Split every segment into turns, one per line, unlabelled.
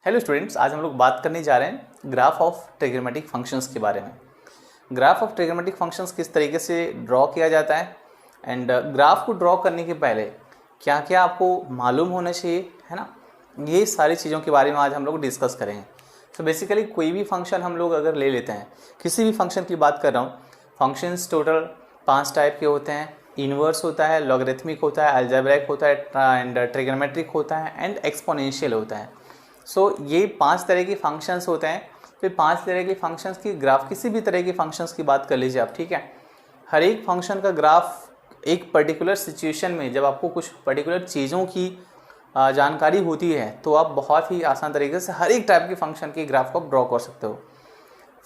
Hello students, आज हम लोग बात करने जा रहे हैं ग्राफ ऑफ ट्रिग्नोमेट्रिक फंक्शंस के बारे में। ग्राफ ऑफ ट्रिग्नोमेट्रिक फंक्शंस किस तरीके से ड्रॉ किया जाता है एंड ग्राफ को ड्रॉ करने के पहले क्या क्या आपको मालूम होना चाहिए, है ना। ये सारी चीज़ों के बारे में आज हम लोग डिस्कस करेंगे। तो बेसिकली कोई भी फंक्शन हम लोग अगर ले लेते हैं, किसी भी फंक्शन की बात कर रहा हूँ, फंक्शंस टोटल 5 टाइप के होते हैं। इन्वर्स होता है, लॉगरिथमिक होता है, अलजेब्रिक होता है एंड ट्रिग्नोमेट्रिक होता है एंड एक्सपोनेंशियल होता है। ये 5 तरह के फंक्शंस होते हैं। फिर 5 तरह के फंक्शंस की ग्राफ, किसी भी तरह के फंक्शंस की बात कर लीजिए आप, ठीक है। हर एक फंक्शन का ग्राफ एक पर्टिकुलर सिचुएशन में, जब आपको कुछ पर्टिकुलर चीज़ों की जानकारी होती है तो आप बहुत ही आसान तरीके से हर एक टाइप के फंक्शन के ग्राफ को आप ड्रॉ कर सकते हो।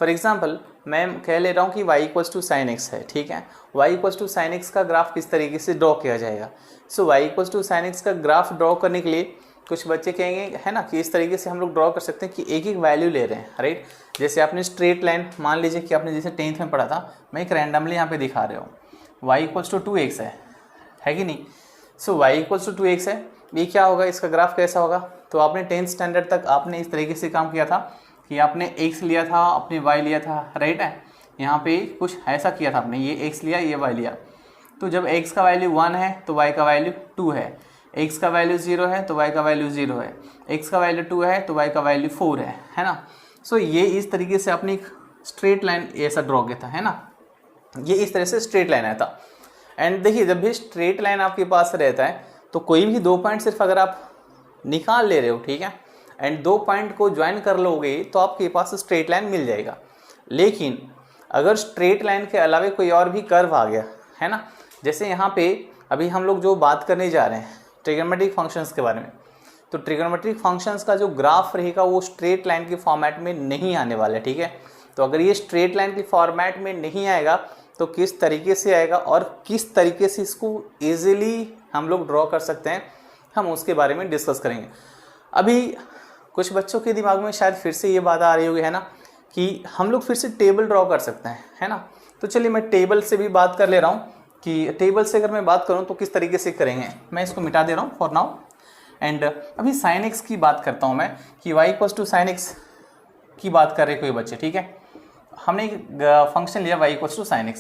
फॉर एग्जाम्पल मैं कह ले रहा हूँ कि y=sin x है, ठीक है। y=sin x का ग्राफ किस तरीके से ड्रॉ किया जाएगा। y=sin x का ग्राफ ड्रॉ करने के लिए कुछ बच्चे कहेंगे, है ना, कि इस तरीके से हम लोग ड्रॉ कर सकते हैं कि एक एक वैल्यू ले रहे हैं, राइट। जैसे आपने स्ट्रेट लाइन, मान लीजिए कि आपने जैसे 10th में पढ़ा था, मैं एक रैंडमली यहाँ पे दिखा रहा हूँ। y=2x है कि नहीं। y=2x है, ये क्या होगा, इसका ग्राफ कैसा होगा। तो आपने 10th स्टैंडर्ड तक आपने इस तरीके से काम किया था कि आपने x लिया था, आपने y लिया था, राइट है। यहाँ पे कुछ ऐसा किया था आपने, ये x लिया, ये y लिया। तो जब x का वैल्यू 1 है तो y का वैल्यू 2 है, x का वैल्यू 0 है तो y का वैल्यू 0 है, x का वैल्यू 2 है तो y का वैल्यू 4 है ना। ये इस तरीके से अपनी एक स्ट्रेट लाइन ऐसा ड्रॉ किया था, है ना। ये इस तरह से स्ट्रेट लाइन आया था। एंड देखिए, जब भी स्ट्रेट लाइन आपके पास रहता है तो कोई भी 2 पॉइंट सिर्फ अगर आप निकाल ले रहे हो, ठीक है, एंड 2 पॉइंट को ज्वाइन कर लोगे तो आपके पास स्ट्रेट लाइन मिल जाएगा। लेकिन अगर स्ट्रेट लाइन के अलावा कोई और भी कर्व आ गया, है ना, जैसे यहाँ पे अभी हम लोग जो बात करने जा रहे हैं ट्रिग्नोमेट्रिक फंक्शंस के बारे में, तो ट्रिग्नोमेट्रिक फंक्शंस का जो ग्राफ रहेगा वो स्ट्रेट लाइन के फॉर्मेट में नहीं आने वाला है, ठीक है। तो अगर ये स्ट्रेट लाइन के फॉर्मेट में नहीं आएगा तो किस तरीके से आएगा और किस तरीके से इसको ईजिली हम लोग ड्रॉ कर सकते हैं, हम उसके बारे में डिस्कस करेंगे। अभी कुछ बच्चों के दिमाग में शायद फिर से ये बात आ रही होगी, है ना, कि हम लोग फिर से टेबल ड्रॉ कर सकते हैं, है ना। तो चलिए मैं टेबल से भी बात कर ले रहा हूँ कि टेबल से अगर मैं बात करूं तो किस तरीके से करेंगे। मैं इसको मिटा दे रहा हूं फॉर नाउ एंड अभी sin x की बात करता हूं मैं कि y=sin x की बात कर रहे कोई बच्चे, ठीक है। हमने एक फंक्शन लिया y=sin x,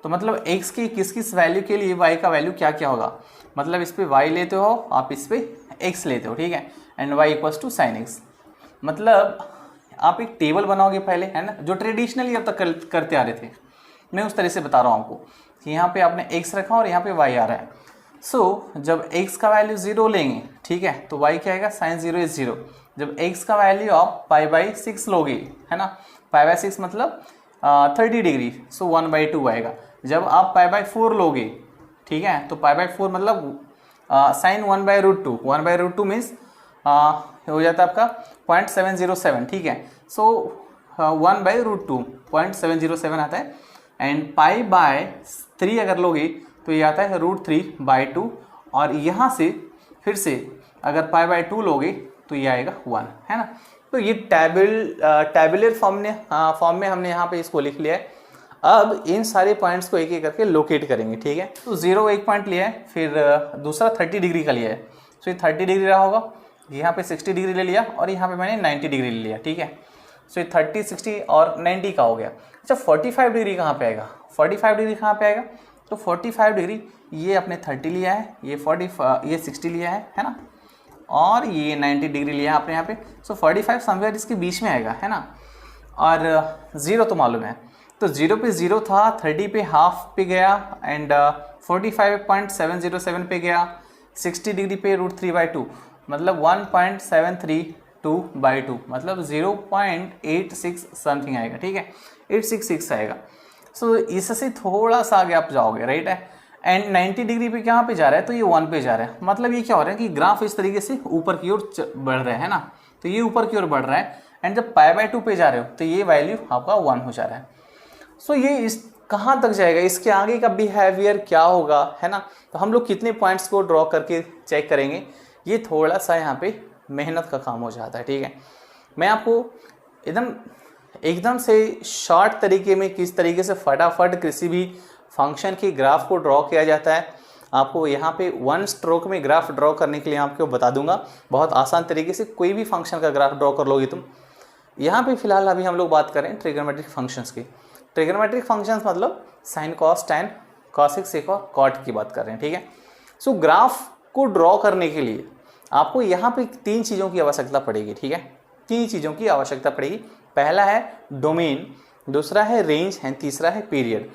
तो मतलब x की किस किस वैल्यू के लिए y का वैल्यू क्या क्या होगा। मतलब इस पे y लेते हो, आप इस पे x लेते हो, ठीक है, एंड y=sin x। मतलब आप एक टेबल बनाओगे पहले, है ना, जो ट्रेडिशनली अब तक करते आ रहे थे। मैं उस तरह से बता रहा हूँ आपको कि यहाँ पे आपने x रखा और यहाँ पे y आ रहा है। जब x का वैल्यू 0 लेंगे, ठीक है, तो y क्या आएगा, sin 0 इज 0। जब x का वैल्यू आप π/6 लोगे, है ना, π/6 मतलब 30 डिग्री, 1/2 आएगा। जब आप π/4 लोगे, ठीक है, तो π/4 मतलब sin 1/√2, 1/√2 मीन्स हो जाता है आपका 0.707, ठीक है। 1/√2 0.707 आता है एंड π/3 अगर लोगे तो ये आता है √3/2, और यहाँ से फिर से अगर π/2 लोगे तो ये आएगा 1, है ना। तो ये टैबुलर फॉर्म में हमने यहाँ पे इसको लिख लिया है। अब इन सारे पॉइंट्स को एक एक करके लोकेट करेंगे, ठीक है। तो 0 एक पॉइंट लिया है, फिर दूसरा 30 डिग्री का लिया है, ये 30 डिग्री रहा होगा, यहाँ पे 60 डिग्री ले लिया और यहाँ पे मैंने 90 डिग्री ले लिया, ठीक है। ये 30, 60 और 90 का हो गया। अच्छा, 45 डिग्री कहाँ पे आएगा, 45 डिग्री कहाँ पे आएगा, तो 45 डिग्री ये अपने 30 लिया है, ये 60 लिया है ना, और ये 90 डिग्री लिया है आपने यहाँ पे। 45 समवेयर इसके बीच में आएगा, है ना। और 0 तो मालूम है, तो 0 पे 0 था, 30 पे हाफ पे गया एंड 45.707 पे गया, 60 डिग्री पे √3/2 मतलब 1.732/2 मतलब 0.86 समथिंग आएगा, ठीक है, 866 आएगा। इससे थोड़ा सा आगे आप जाओगे, राइट है। एंड 90 डिग्री पे कहाँ पे जा रहा है, तो ये 1 पे जा रहा है। मतलब ये क्या हो रहा है कि ग्राफ इस तरीके से ऊपर की ओर बढ़ रहा है ना, तो ये ऊपर की ओर बढ़ रहा है एंड जब π/2 पे जा रहे हो तो ये वैल्यू आपका 1 हो जा रहा है। ये इस कहाँ तक जाएगा, इसके आगे का बिहेवियर क्या होगा, है ना। तो हम लोग कितने पॉइंट्स को ड्रॉ करके चेक करेंगे, ये थोड़ा सा यहाँ पे मेहनत का काम हो जाता है, ठीक है। मैं आपको एकदम से शॉर्ट तरीके में किस तरीके से फटाफट किसी भी फंक्शन की ग्राफ को ड्रॉ किया जाता है आपको यहाँ पे वन स्ट्रोक में ग्राफ ड्रॉ करने के लिए आपको बता दूंगा, बहुत आसान तरीके से कोई भी फंक्शन का ग्राफ ड्रॉ कर लोगे तुम। यहाँ पे फिलहाल अभी हम लोग बात करें ट्रिग्नोमेट्रिक फंक्शंस की। ट्रिग्नोमेट्रिक फंक्शंस मतलब sine cos tan cosec sec और कॉट की बात कर रहे हैं, ठीक है। सो ग्राफ को ड्रॉ करने के लिए आपको यहाँ पे 3 चीज़ों की आवश्यकता पड़ेगी, ठीक है। 3 चीज़ों की आवश्यकता पड़ेगी। पहला है डोमेन, दूसरा है रेंज एंड तीसरा है पीरियड।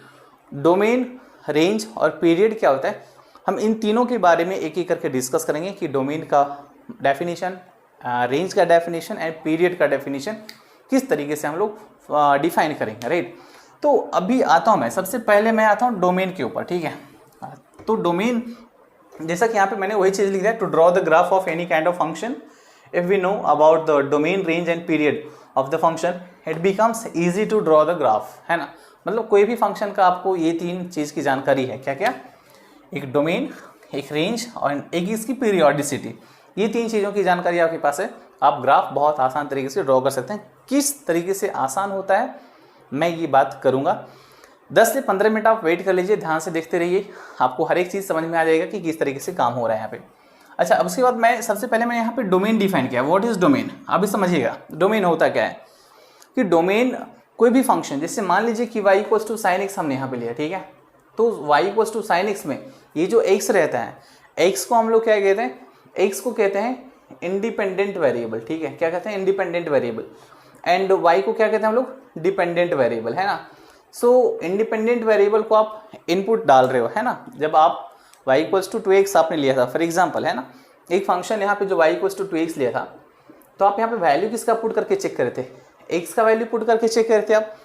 डोमेन, रेंज और पीरियड क्या होता है, हम इन तीनों के बारे में एक एक करके डिस्कस करेंगे कि डोमेन का डेफिनेशन, रेंज का डेफिनेशन एंड पीरियड का डेफिनेशन किस तरीके से हम लोग डिफाइन करेंगे, राइट। तो अभी आता हूँ मैं, सबसे पहले मैं आता हूँ डोमेन के ऊपर, ठीक है। तो डोमेन, जैसा कि यहाँ पे मैंने वही चीज़ लिख दिया, to draw the graph of any kind of function if we know about the domain, range and period of the function it becomes easy to draw the graph, है ना। मतलब कोई भी फंक्शन का आपको ये 3 चीज़ की जानकारी है, क्या क्या, एक डोमेन, एक रेंज और एक इसकी पीरियोडिसिटी। ये 3 चीज़ों की जानकारी आपके पास है, आप ग्राफ बहुत आसान तरीके से ड्रॉ कर सकते हैं। किस तरीके से आसान होता है मैं ये बात करूँगा। 10 से 15 मिनट आप वेट कर लीजिए, ध्यान से देखते रहिए, आपको हर एक चीज़ समझ में आ जाएगा कि किस तरीके से काम हो रहा है यहाँ पे। अच्छा, अब उसके बाद मैं सबसे पहले मैंने यहाँ पे डोमेन डिफाइन किया। व्हाट इज़ डोमेन, आप भी समझिएगा डोमेन होता क्या है। कि डोमेन कोई भी फंक्शन, जैसे मान लीजिए कि y equals to sine x हमने यहाँ पे लिया, ठीक है। तो y equals to sine x में ये जो x रहता है, x को हम लोग क्या कहते हैं, x को कहते हैं इंडिपेंडेंट वेरिएबल, ठीक है। क्या कहते हैं, इंडिपेंडेंट वेरिएबल। एंड y को क्या कहते हैं हम लोग, डिपेंडेंट वेरिएबल, है ना। सो इंडिपेंडेंट वेरिएबल को आप इनपुट डाल रहे हो, है ना। जब आप y इक्वल्स टू 2x आपने लिया था फॉर एग्जाम्पल, है ना, एक फंक्शन यहाँ पे जो y इक्वल्स टू 2x लिया था, तो आप यहाँ पे वैल्यू किसका पुट करके चेक करे थे, x का वैल्यू पुट करके चेक करते आप।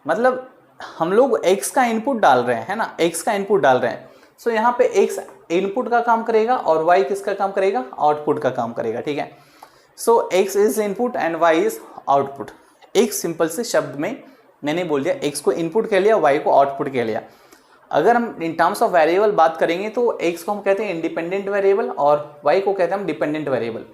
मतलब हम लोग x का इनपुट डाल रहे हैं, है ना, x का इनपुट डाल रहे हैं। सो यहाँ पे x इनपुट का काम करेगा और y किसका काम करेगा, आउटपुट का काम करेगा, ठीक है। सो x is input and y is output. एक सिंपल से शब्द में मैंने बोल दिया, x को इनपुट कह लिया, y को आउटपुट कह लिया। अगर हम इन टर्म्स ऑफ वेरिएबल बात करेंगे तो x को हम कहते हैं इंडिपेंडेंट वेरिएबल और y को कहते हैं हम डिपेंडेंट वेरिएबल।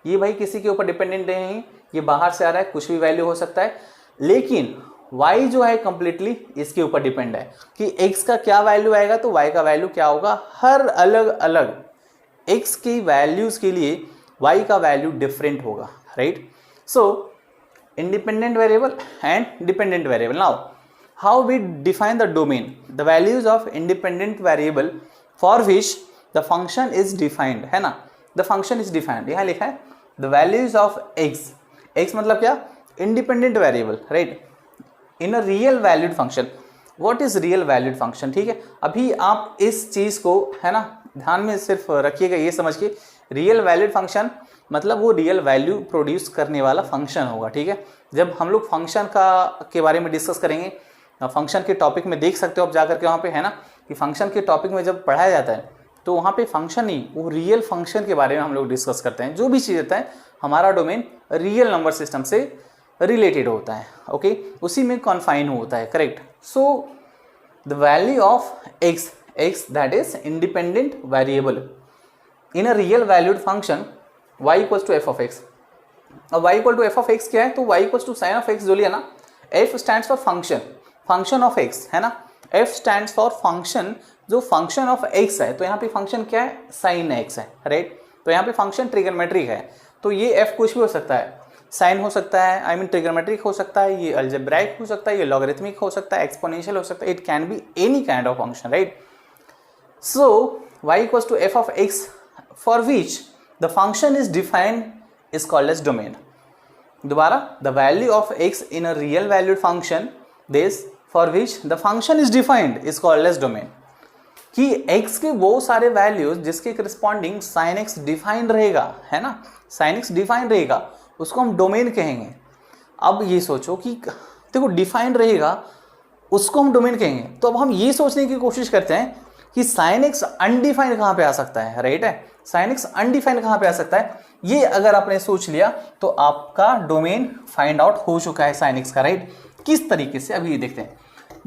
ये भाई किसी के ऊपर डिपेंडेंट नहीं है, ये बाहर से आ रहा है, कुछ भी वैल्यू हो सकता है, लेकिन y जो है कंप्लीटली इसके ऊपर डिपेंड है कि x का क्या वैल्यू आएगा तो y का वैल्यू क्या होगा। हर अलग अलग x की वैल्यूज के लिए y का वैल्यू डिफरेंट होगा, right. So independent variable and dependent variable. Now how we define the domain, the values of independent variable for which the function is defined, है ना, the function is defined। यहाँ लिखा है the values of x, x मतलब क्या, independent variable, right, in a real valued function। what is real valued function, ठीक है। अभी आप इस चीज़ को, है ना, ध्यान में सिर्फ रखिएगा ये समझ के, रियल वैलिड फंक्शन मतलब वो रियल वैल्यू प्रोड्यूस करने वाला फंक्शन होगा, ठीक है। जब हम लोग फंक्शन के बारे में डिस्कस करेंगे, फंक्शन के टॉपिक में देख सकते हो आप जाकर के वहाँ पे, है ना, कि फंक्शन के टॉपिक में जब पढ़ाया जाता है तो वहाँ पे फंक्शन नहीं, वो रियल फंक्शन के बारे में हम लोग डिस्कस करते हैं। जो भी चीज़ होता है हमारा डोमेन रियल नंबर सिस्टम से रिलेटेड होता है, ओके, उसी में कॉन्फाइन होता है, correct. So the value of x that is independent variable in a real valued function y equals to f of x. अब y equal to f of x क्या है, तो y equals to sine of x जो लिया ना, f stands for function, function of x, है ना, f stands for function, जो फंक्शन ऑफ x है, तो यहाँ पे फंक्शन क्या है, साइन x है, राइट। तो यहाँ पे फंक्शन ट्रिग्नोमेट्रिक है, तो ये f कुछ भी हो सकता है, साइन हो सकता है, आई मीन ट्रिग्नोमेट्रिक हो सकता है, ये अलजेब्राइक हो सकता है, ये लॉगरिथमिक हो सकता है, एक्सपोनेंशियल हो सकता है, it can be any kind of function, right. So y equals to f of x for which the function is defined is called as domain। दोबारा, the value of x in a real valued function this for which the function is defined is called as domain। कि x के वो सारे values जिसके corresponding sin x defined रहेगा, है ना, sin x defined रहेगा, उसको हम डोमेन कहेंगे। अब ये सोचो कि देखो डिफाइंड रहेगा, उसको हम डोमेन कहेंगे, तो अब हम ये सोचने की कोशिश करते हैं कि sin x अनडिफाइंड कहाँ पे आ सकता है, राइट है, sin x अनडिफाइंड कहाँ पे आ सकता है। ये अगर आपने सोच लिया तो आपका डोमेन फाइंड आउट हो चुका है sin x का, राइट। किस तरीके से, अभी देखते हैं,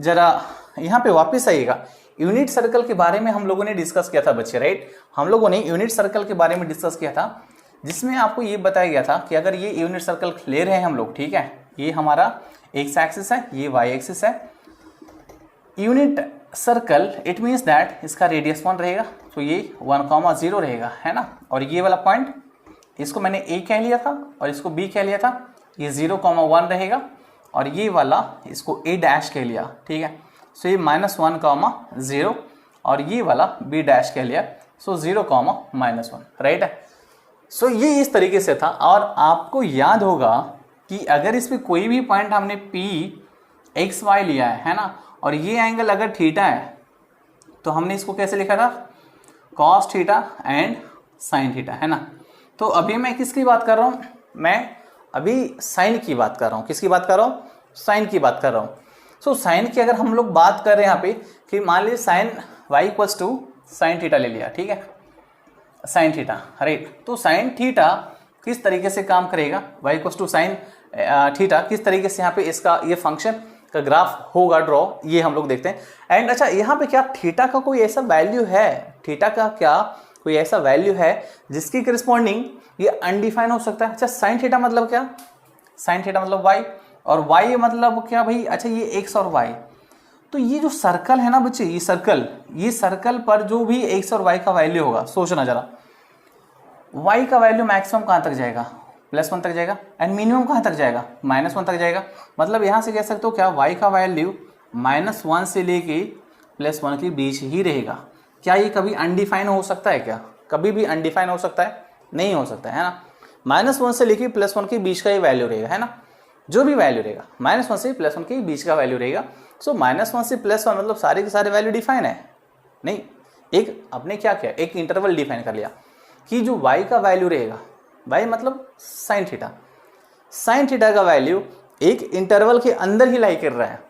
जरा यहाँ पे वापस आइएगा। यूनिट सर्कल के बारे में हम लोगों ने डिस्कस किया था बच्चे, राइट। हम लोगों ने यूनिट सर्कल के बारे में डिस्कस किया था, जिसमें आपको ये बताया गया था कि अगर ये यूनिट सर्कल ले रहे हैं हम लोग, ठीक है, ये हमारा एक्स एक्सिस है, ये वाई एक्सिस है, unit circle it means that इसका रेडियस 1 रहेगा, तो ये 1,0 रहेगा, है ना। और ये वाला पॉइंट इसको मैंने ए कह लिया था और इसको बी कह लिया था, ये 0,1 रहेगा और ये वाला इसको ए डैश कह लिया, ठीक है। सो ये -1,0 और ये वाला बी डैश कह लिया, सो 0,-1, राइट है। सो ये इस तरीके से था। और आपको याद होगा कि अगर इस पे कोई भी पॉइंट हमने पी एक्स वाई लिया है ना, और ये एंगल अगर थीटा है तो हमने इसको कैसे लिखा था, cos theta and sine theta, है ना। तो अभी मैं किसकी बात कर रहा हूँ, मैं अभी साइन की बात कर रहा हूँ। किसकी बात कर रहा हूँ, साइन की बात कर रहा हूँ। सो साइन की अगर हम लोग बात कर रहे हैं यहाँ पे कि मान लीजिए sine y equals to sine theta ले लिया, ठीक है, साइन थीटा, राइट। तो साइन थीटा किस तरीके से काम करेगा, y equals to sine theta किस तरीके से यहाँ पे इसका ये फंक्शन का ग्राफ होगा ड्रॉ, ये हम लोग देखते हैं। एंड अच्छा, यहाँ पे क्या थीटा का कोई ऐसा वैल्यू है, थीटा का क्या कोई ऐसा वैल्यू है जिसकी करस्पॉन्डिंग ये अनडिफाइन हो सकता है। अच्छा, साइन थीटा मतलब क्या, साइन थीटा मतलब y, और y मतलब क्या भाई, अच्छा ये x और y। तो ये जो सर्कल है ना बच्चे, ये सर्कल पर जो भी x और y का वैल्यू होगा, सोचना जरा, y का वैल्यू मैक्सिमम कहाँ तक जाएगा, +1 तक जाएगा, एंड मिनिमम कहाँ तक जाएगा, -1 तक जाएगा। मतलब यहाँ से कह सकते हो क्या, y का वैल्यू -1 से लेके +1 के बीच ही रहेगा। क्या ये कभी अनडिफाइन हो सकता है, क्या कभी भी अनडिफाइन हो सकता है, नहीं हो सकता है ना। -1 से लेके +1 के बीच का ये वैल्यू रहेगा, है ना, जो भी वैल्यू रहेगा -1 से +1 के बीच का वैल्यू रहेगा। सो -1 से +1 मतलब सारे के सारे वैल्यू डिफाइन है नहीं, एक आपने क्या किया, एक इंटरवल डिफाइन कर लिया कि जो y का वैल्यू रहेगा, y मतलब साइन थीटा का वैल्यू एक इंटरवल के अंदर ही लाई कर रहा है।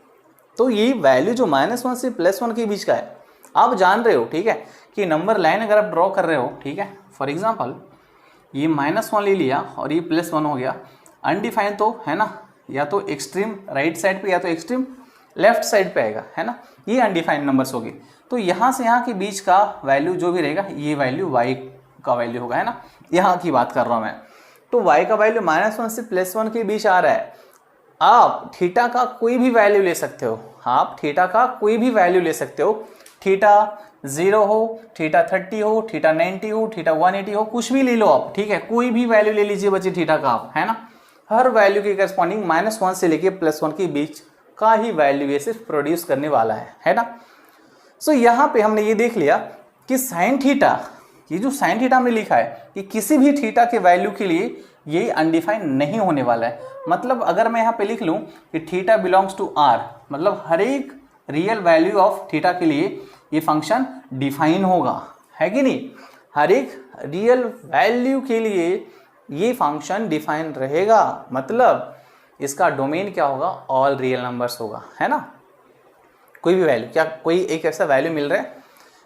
तो ये वैल्यू जो -1 से +1 के बीच का है, आप जान रहे हो, ठीक है, कि नंबर लाइन अगर आप ड्रॉ कर रहे हो, ठीक है, फॉर एग्जांपल ये -1 ले लिया और ये +1 हो गया, अनडिफाइन तो है ना, या तो एक्सट्रीम राइट साइड पे या तो एक्सट्रीम लेफ्ट साइड पे आएगा, है ना, ये अनडिफाइंड नंबर्स होगी। तो यहाँ से यहाँ के बीच का वैल्यू जो भी रहेगा, ये वैल्यू y का वैल्यू होगा, है ना, यहाँ की बात कर रहा हूँ मैं। तो y का वैल्यू -1 से +1 के बीच आ रहा है। आप थीटा का कोई भी वैल्यू ले सकते हो, आप थीटा का कोई भी वैल्यू ले सकते हो, थीटा 0 हो, थीटा 30 हो, थीटा 90 हो, थीटा 180 हो, कुछ भी ले लो आप, ठीक है, कोई भी वैल्यू ले लीजिए बच्चे थीटा का आप, है ना। हर वैल्यू के करस्पॉन्डिंग -1 से लेके +1 के बीच का ही वैल्यू ये सिर्फ प्रोड्यूस करने वाला है ना। सो यहाँ पे हमने ये देख लिया कि साइन थीटा, ये जो साइन थीटा हमने लिखा है कि किसी भी थीटा के वैल्यू के लिए ये अनडिफाइन नहीं होने वाला है। मतलब अगर मैं यहाँ पे लिख लूँ कि थीटा बिलोंग्स टू r, मतलब हर एक रियल वैल्यू ऑफ थीटा के लिए ये फंक्शन डिफाइन होगा, है कि नहीं, हर एक रियल वैल्यू के लिए ये फंक्शन डिफाइन रहेगा। मतलब इसका डोमेन क्या होगा, ऑल रियल नंबर्स होगा, है ना। कोई भी वैल्यू, क्या कोई एक ऐसा वैल्यू मिल रहा है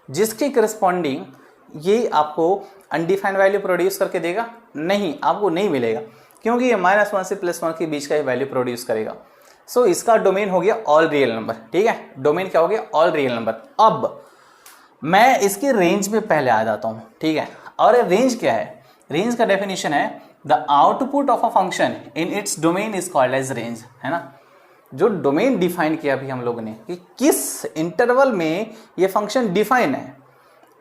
जिसके करस्पॉन्डिंग ये आपको अनडिफाइंड वैल्यू प्रोड्यूस करके देगा, नहीं, आपको नहीं मिलेगा, क्योंकि ये -1 से +1 के बीच का ये वैल्यू प्रोड्यूस करेगा। सो इसका डोमेन हो गया ऑल रियल नंबर, ठीक है, डोमेन क्या हो गया, ऑल रियल नंबर। अब मैं इसके रेंज पे पहले आ जाता हूँ, ठीक है। और रेंज क्या है, रेंज का डेफिनेशन है the output of a function in its domain is called as range, है ना। जो डोमेन डिफाइन किया अभी हम लोगों ने कि किस इंटरवल में ये फंक्शन डिफाइन है,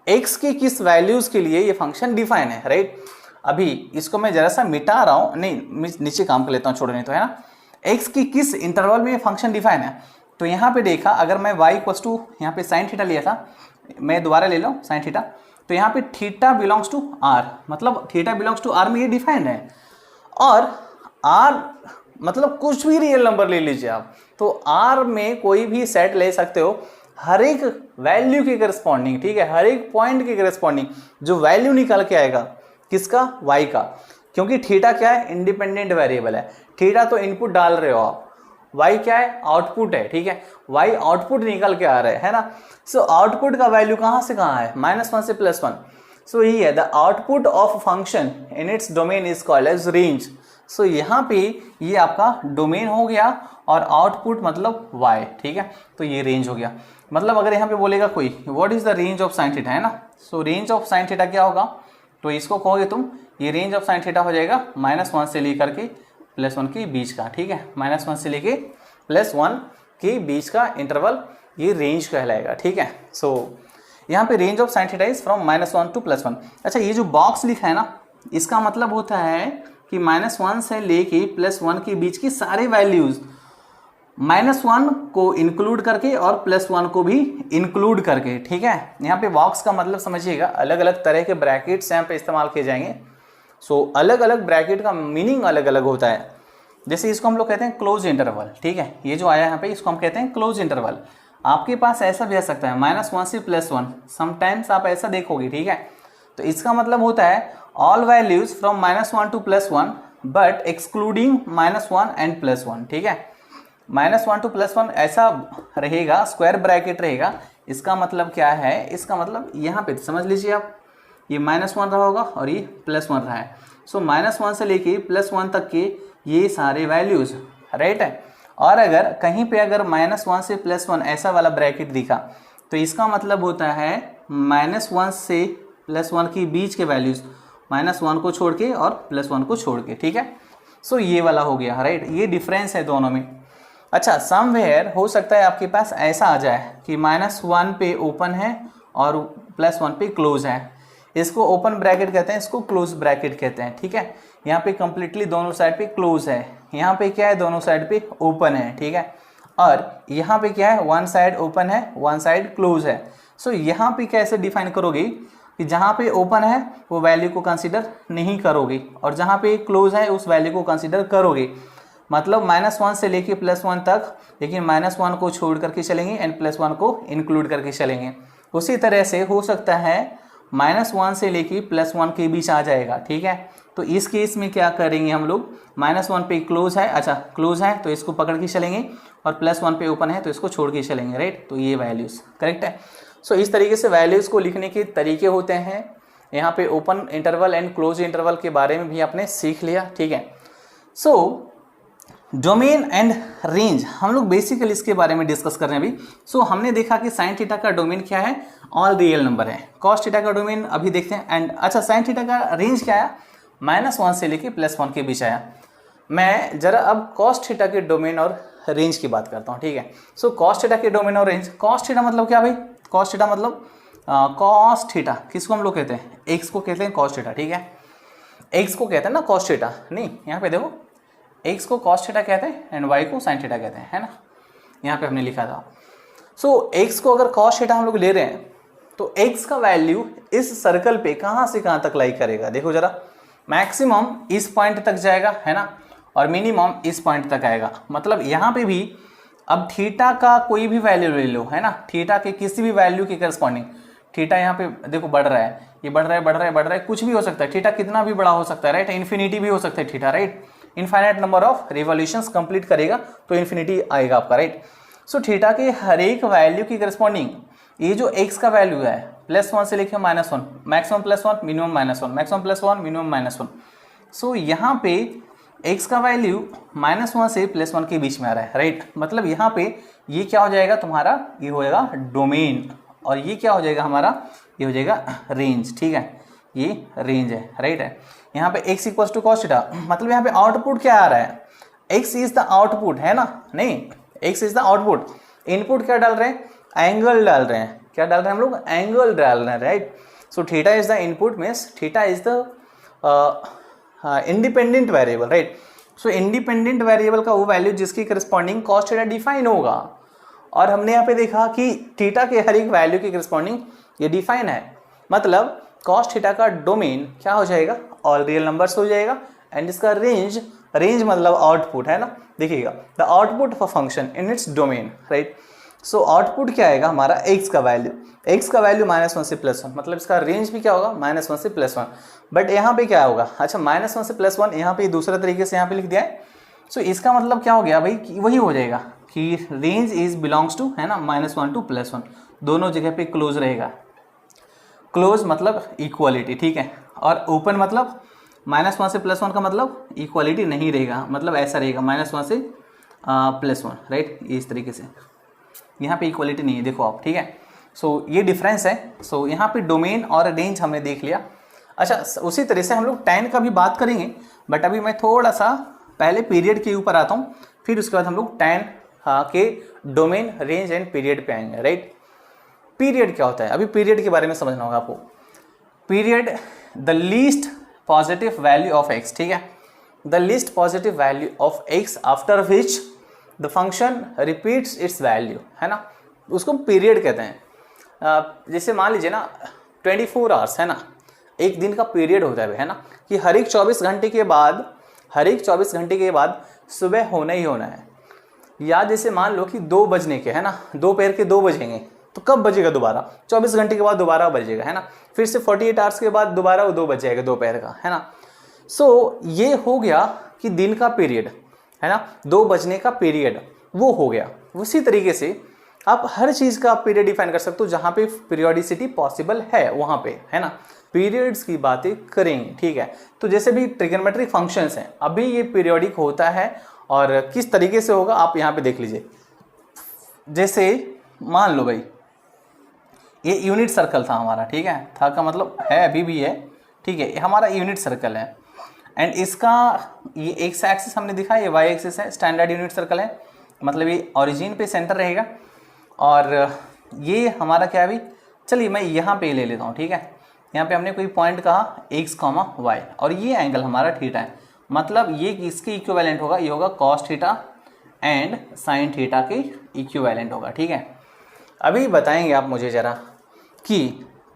x की किस वैल्यूज के लिए ये फंक्शन डिफाइन है, राइट। अभी इसको मैं जरा सा मिटा रहा हूँ, नहीं नीचे काम कर लेता हूँ, छोड़ो नहीं तो, है ना। x की किस इंटरवल में ये फंक्शन डिफाइन है, तो यहाँ पे देखा, अगर मैं y इक्वल्स टू यहाँ पे साइन थीटा लिया था, मैं दोबारा ले लो साइन थीटा, तो यहाँ पे थीटा बिलोंग्स टू r, मतलब थीटा बिलोंग्स टू r में ये डिफाइंड है। और r मतलब कुछ भी रियल नंबर ले लीजिए आप, तो r में कोई भी सेट ले सकते हो, हर एक वैल्यू के करस्पॉन्डिंग, ठीक है, हर एक पॉइंट के करस्पॉन्डिंग जो वैल्यू निकल के आएगा, किसका, y का, क्योंकि थीटा क्या है, इंडिपेंडेंट वेरिएबल है, थीटा तो इनपुट डाल रहे हो आप, y क्या है, आउटपुट है, ठीक है, y आउटपुट निकल के आ रहा है ना। सो आउटपुट का वैल्यू कहाँ से कहाँ है, -1 से +1। सो ये है the output of function in its domain is called as range. So यहाँ पे ये आपका डोमेन हो गया और आउटपुट मतलब y, ठीक है, तो ये रेंज हो गया। मतलब अगर यहाँ पे बोलेगा कोई what is the range of sine theta, है ना, सो रेंज ऑफ साइन थीटा क्या होगा, तो इसको कहोगे तुम, ये रेंज ऑफ साइन थीटा हो जाएगा -1 से लेकर के +1 के बीच का, ठीक है, -1 से लेके +1 के बीच का इंटरवल ये रेंज कहलाएगा, ठीक है। सो यहाँ पे range of sine theta is from -1 to +1। अच्छा, ये जो बॉक्स लिखा है ना, इसका मतलब होता है कि -1 से लेके +1 के बीच की सारे वैल्यूज, -1 को इंक्लूड करके और +1 को भी इंक्लूड करके, ठीक है। यहाँ पे बॉक्स का मतलब समझिएगा, अलग अलग तरह के ब्रैकेट्स यहाँ पे इस्तेमाल किए जाएंगे। सो अलग अलग ब्रैकेट का मीनिंग अलग अलग होता है। जैसे इसको हम लोग कहते हैं क्लोज इंटरवल, ठीक है। ये जो आया यहाँ पे, इसको हम कहते हैं क्लोज इंटरवल। आपके पास ऐसा भी आ सकता है -1 से +1, समटाइम्स आप ऐसा देखोगे, ठीक है। तो इसका मतलब होता है all values from -1 to +1 but excluding -1 and +1, ठीक है। -1 टू +1 ऐसा रहेगा, स्क्वायर ब्रैकेट रहेगा। इसका मतलब क्या है, इसका मतलब यहाँ पे समझ लीजिए आप, ये -1 रहा होगा और ये +1 रहा है। सो -1 से लेके +1 तक के ये सारे वैल्यूज, राइट है। और अगर कहीं पे अगर -1 से +1 ऐसा वाला ब्रैकेट दिखा, तो इसका मतलब होता है -1 से +1 के बीच के वैल्यूज, -1 को छोड़ के और +1 को छोड़ के, ठीक है। सो ये वाला हो गया, राइट। ये डिफरेंस है दोनों में। अच्छा, समवेयर हो सकता है आपके पास ऐसा आ जाए कि -1 पे ओपन है और +1 पे क्लोज है। इसको ओपन ब्रैकेट कहते हैं, इसको क्लोज ब्रैकेट कहते हैं, ठीक है। यहाँ पे कंप्लीटली दोनों साइड पे क्लोज है, यहाँ पे क्या है, दोनों साइड पे ओपन है, ठीक है। और यहाँ पे क्या है, वन साइड ओपन है, वन साइड क्लोज है। सो यहाँ पे कैसे डिफाइन करोगे कि जहाँ पे ओपन है वो वैल्यू को कंसीडर नहीं करोगे और जहाँ पे क्लोज है उस वैल्यू को कंसीडर करोगे। मतलब -1 से लेके +1 तक, लेकिन -1 को छोड़ करके चलेंगे एंड +1 को इंक्लूड करके चलेंगे। उसी तरह से हो सकता है -1 से लेके +1 के बीच आ जाएगा, ठीक है। तो इस केस में क्या करेंगे हम लोग, -1 पे क्लोज है, अच्छा क्लोज है तो इसको पकड़ के चलेंगे और +1 पे ओपन है तो इसको छोड़ के चलेंगे, राइट। तो ये वैल्यूज करेक्ट है। सो इस तरीके से वैल्यूज को लिखने के तरीके होते हैं। यहाँ पे open interval and close interval के बारे में भी आपने सीख लिया, ठीक है। सो डोमेन एंड रेंज हम लोग बेसिकली इसके बारे में डिस्कस कर रहे हैं अभी। सो हमने देखा कि साइन थीटा का डोमेन क्या है, ऑल रियल नंबर है। कॉस थीटा का डोमेन अभी देखते हैं। एंड अच्छा, साइन थीटा का रेंज क्या आया, -1 से लेके +1 के बीच आया। मैं जरा अब कॉस थीटा के डोमेन और रेंज की बात करता हूँ, ठीक है। सो कॉस थीटा के डोमेन और रेंज, कॉस थीटा मतलब क्या भाई, कॉस थीटा मतलब कॉस थीटा किसको हम लोग कहते हैं, एक्स को कहते हैं कॉस थीटा, ठीक है। एक्स को कहते हैं ना कॉस थीटा, नहीं यहाँ पे देखो, एक्स को कॉस थीटा कहते हैं एंड वाई को साइन थीटा कहते हैं, है ना। यहाँ पे हमने लिखा था। सो एक्स को अगर कॉस थीटा हम लोग ले रहे हैं तो एक्स का वैल्यू इस सर्कल पे कहाँ से कहाँ तक लाई करेगा, देखो जरा। मैक्सिमम इस पॉइंट तक जाएगा, है ना, और मिनिमम इस पॉइंट तक आएगा। मतलब यहाँ पे भी अब थीटा का कोई भी वैल्यू ले लो, है ना, थीटा के किसी भी वैल्यू के करस्पॉन्डिंग, थीटा यहाँ पे देखो बढ़ रहा है, ये बढ़ रहा है बढ़ रहा है बढ़ रहा है, कुछ भी हो सकता है, थीटा कितना भी बड़ा हो सकता है, राइट। इन्फिनिटी भी हो सकता है theta, right. Infinite number of revolutions complete करेगा तो इन्फिनिटी आएगा आपका, राइट। सो थीटा के हर एक वैल्यू की करस्पॉन्डिंग ये जो एक्स का वैल्यू है +1 से लेकर -1, मैक्सिमम +1 मिनिमम -1, मैक्सिमम +1 मिनिमम -1। सो यहाँ पे एक्स का वैल्यू -1 से +1 के बीच में आ रहा है, राइट। मतलब यहाँ पे ये क्या हो जाएगा तुम्हारा, ये हो जाएगा डोमेन, और ये क्या हो जाएगा हमारा, ये हो जाएगा रेंज, ठीक है। ये रेंज है, राइट है। यहाँ पे x equals to cos theta, मतलब यहाँ पे आउटपुट क्या आ रहा है, x इज द आउटपुट, है ना, नहीं x is the output. Input क्या डाल रहे हैं, एंगल डाल रहे हैं, क्या डाल रहे हैं हम लोग, एंगल डाल रहे हैं, right. So theta is the input, means theta is the independent variable, right. So independent variable का वो वैल्यू जिसकी करस्पॉन्डिंग कॉस थीटा डिफाइन होगा। और हमने यहाँ पे देखा कि थीटा के हर एक वैल्यू की करस्पॉन्डिंग ये डिफाइन है। मतलब कॉस थीटा का डोमेन क्या हो जाएगा, ऑल रियल नंबर्स हो जाएगा। एंड इसका रेंज, रेंज मतलब आउटपुट, है ना, देखिएगा the output of a function in its domain, right. So output क्या आएगा हमारा, एक्स का वैल्यू, एक्स का वैल्यू -1 से +1, मतलब इसका रेंज भी क्या होगा, -1 से +1। बट यहाँ पे क्या होगा, अच्छा -1 से +1 यहाँ पे दूसरे तरीके से यहाँ पे लिख दिया है। सो इसका मतलब क्या हो गया भाई, कि वही हो जाएगा कि रेंज इज बिलोंग्स टू, है ना, -1 टू +1, दोनों जगह पे क्लोज रहेगा। क्लोज मतलब इक्वालिटी, ठीक है। और ओपन मतलब -1 से +1 का मतलब इक्वालिटी नहीं रहेगा, मतलब ऐसा रहेगा -1 से +1, राइट। इस तरीके से यहाँ पे इक्वालिटी नहीं है, देखो आप, ठीक है। सो ये डिफरेंस है। सो यहाँ पे डोमेन और रेंज हमने देख लिया। अच्छा, उसी तरह से हम लोग टाइम का भी बात करेंगे, बट अभी मैं थोड़ा सा पहले पीरियड के ऊपर आता हूँ, फिर उसके बाद हम लोग टाइम के डोमेन, रेंज एंड पीरियड पे आएंगे, राइट। पीरियड क्या होता है, अभी पीरियड के बारे में समझना होगा आपको। Period the least positive value of x, ठीक है, the least positive value of x after which the function repeats it's value, है ना, उसको पीरियड कहते हैं। जैसे मान लीजिए ना 24 आवर्स है ना, एक दिन का पीरियड होता है ना, कि हर एक 24 घंटे के बाद, हर एक 24 घंटे के बाद सुबह होना ही होना है। या जैसे मान लो कि 2 बजने के, है ना, दोपहर के 2 बजेंगे, तो कब बजेगा दोबारा, 24 घंटे के बाद दोबारा बजेगा, है ना, फिर से 48 आवर्स के बाद दोबारा वो 2 बज जाएगा दोपहर का, है ना। सो ये हो गया कि दिन का पीरियड, है ना, 2 बजने का पीरियड वो हो गया। उसी तरीके से आप हर चीज का पीरियड डिफाइन कर सकते हो जहां पे पीरियोडिसिटी पॉसिबल है वहां पे, है ना, पीरियड्स की बातें करेंगे, ठीक है। तो जैसे भी ट्रिग्नोमेट्रिक फंक्शंस हैं, अभी ये पीरियोडिक होता है और किस तरीके से होगा आप यहाँ पे देख लीजिए। जैसे मान लो भाई ये यूनिट सर्कल था हमारा, ठीक है, था का मतलब है अभी भी है, ठीक है, ये हमारा यूनिट सर्कल है एंड इसका ये एक्स एक्सिस हमने दिखा, ये वाई एक्सिस है, स्टैंडर्ड यूनिट सर्कल है, मतलब ये ओरिजिन पे सेंटर रहेगा और ये हमारा क्या है अभी, चलिए मैं यहाँ पे ले लेता हूँ, ठीक है, यहाँ पे हमने कोई पॉइंट कहा x, y और ये एंगल हमारा थीटा है, मतलब ये इसके इक्विवेलेंट होगा, ये होगा cos theta and sin theta के इक्विवेलेंट होगा, ठीक है। अभी बताएंगे आप मुझे जरा कि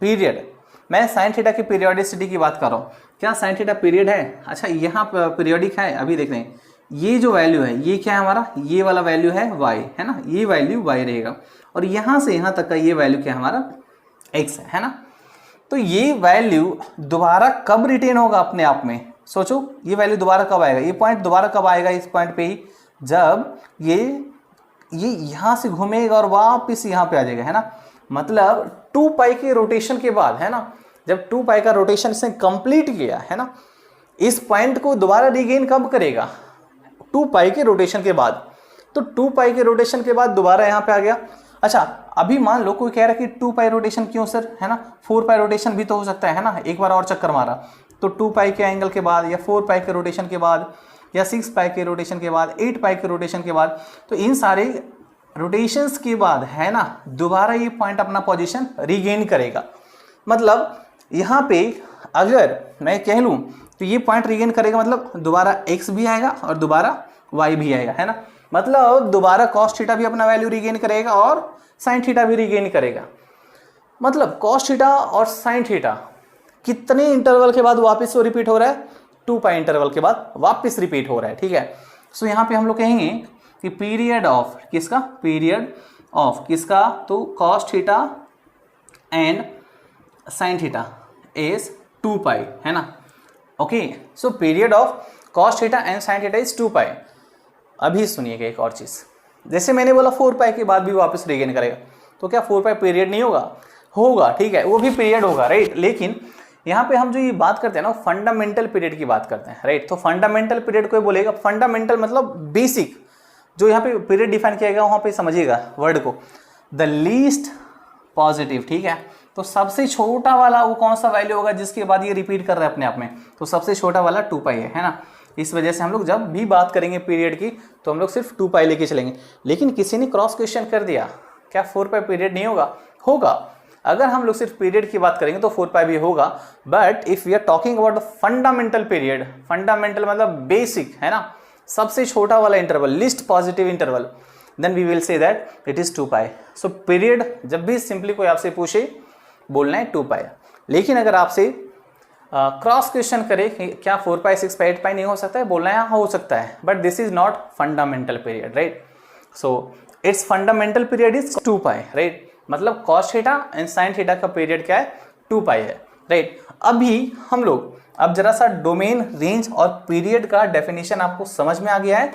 पीरियड, मैं sin थीटा की पीरियोडिसिटी की बात कर रहा हूँ, क्या sin थीटा पीरियड है? अच्छा यहाँ पीरियोडिक है, अभी देख रहे हैं ये जो वैल्यू है ये क्या है हमारा, ये वाला वैल्यू है y, है ना, ये वैल्यू y रहेगा और यहाँ से यहाँ तक का ये वैल्यू क्या है हमारा x है ना। तो ये वैल्यू दोबारा कब रिटेन होगा अपने आप में, सोचो ये वैल्यू दोबारा कब आएगा, ये पॉइंट दोबारा कब आएगा इस पॉइंट पे ही, जब ये यहाँ से घूमेगा और वापस यहाँ पे आ जाएगा, है ना, मतलब 2 पाई के रोटेशन के बाद, है ना, जब 2 पाई का रोटेशन इसने कंप्लीट किया, है ना, इस पॉइंट को दोबारा रिगेन कब करेगा, 2 पाई के रोटेशन के बाद। तो 2 पाई के रोटेशन के बाद दोबारा यहाँ पे आ गया। अच्छा अभी मान लो कोई कह रहा है कि 2 पाई रोटेशन क्यों सर, है ना, 4 पाई रोटेशन भी तो हो सकता है ना, एक बार और चक्कर मारा तो 2 पाई के एंगल के बाद या 4 पाई के रोटेशन के बाद या 6 पाई के रोटेशन के बाद 8 पाई के रोटेशन के बाद, तो इन सारे रोटेशंस के बाद, है ना, दोबारा ये पॉइंट अपना पोजीशन रीगेन करेगा। मतलब यहाँ पे अगर मैं कह लूँ तो ये पॉइंट रीगेन करेगा, मतलब दोबारा x भी आएगा और दोबारा y भी आएगा, है ना, मतलब दोबारा cos थीटा भी अपना वैल्यू रीगेन करेगा और sin थीटा भी रीगेन करेगा। मतलब cos थीटा और sin थीटा कितने इंटरवल के बाद वापस वो रिपीट हो रहा है, 2 पाई इंटरवल के बाद वापस रिपीट हो रहा है, ठीक है। सो यहाँ पे हम लोग कहेंगे कि पीरियड ऑफ किसका, पीरियड ऑफ किसका, तो cos theta and sin theta is 2 पाई, है ना। Okay, so period of cos theta and sin theta is 2 पाई। अभी सुनिएगा एक और चीज, जैसे मैंने बोला 4 पाई के बाद भी वापस रिगेन करेगा, तो क्या 4 पाई पीरियड नहीं होगा, होगा, ठीक है, वो भी पीरियड होगा, राइट। लेकिन यहाँ पे हम जो ये बात करते हैं ना, फंडामेंटल पीरियड की बात करते हैं, राइट। तो फंडामेंटल पीरियड कोई बोलेगा, फंडामेंटल मतलब बेसिक, जो यहाँ पे पीरियड डिफाइन किया गया वहां पे समझिएगा वर्ड को, द लीस्ट पॉजिटिव, ठीक है। तो सबसे छोटा वाला वो कौन सा वैल्यू होगा जिसके बाद ये रिपीट कर रहा है अपने आप में, तो सबसे छोटा वाला 2 पाई है ना। इस वजह से हम लोग जब भी बात करेंगे पीरियड की तो हम लोग सिर्फ 2 पाई लेके चलेंगे। लेकिन किसी ने क्रॉस क्वेश्चन कर दिया, क्या 4 पाई पीरियड नहीं होगा, होगा। अगर हम लोग सिर्फ पीरियड की बात करेंगे तो 4 पाई भी होगा, but if we are talking about the fundamental period, fundamental मतलब बेसिक, है ना, सबसे छोटा वाला interval, least positive interval, then we will say that it is 2 pi. So period जब भी सिंपली कोई आपसे पूछे बोलना है 2 पाई। लेकिन अगर आपसे क्रॉस क्वेश्चन करे कि क्या 4 पाई 6 पाई 8 पाई नहीं हो सकता है, बोलना है हाँ हो सकता है, but this is not fundamental period, right. So its fundamental period is 2 pi, right. मतलब cos theta and sin theta का पीरियड क्या है, 2 पाई है, राइट। अभी हम लोग अब जरा सा डोमेन, रेंज और पीरियड का डेफिनेशन आपको समझ में आ गया है,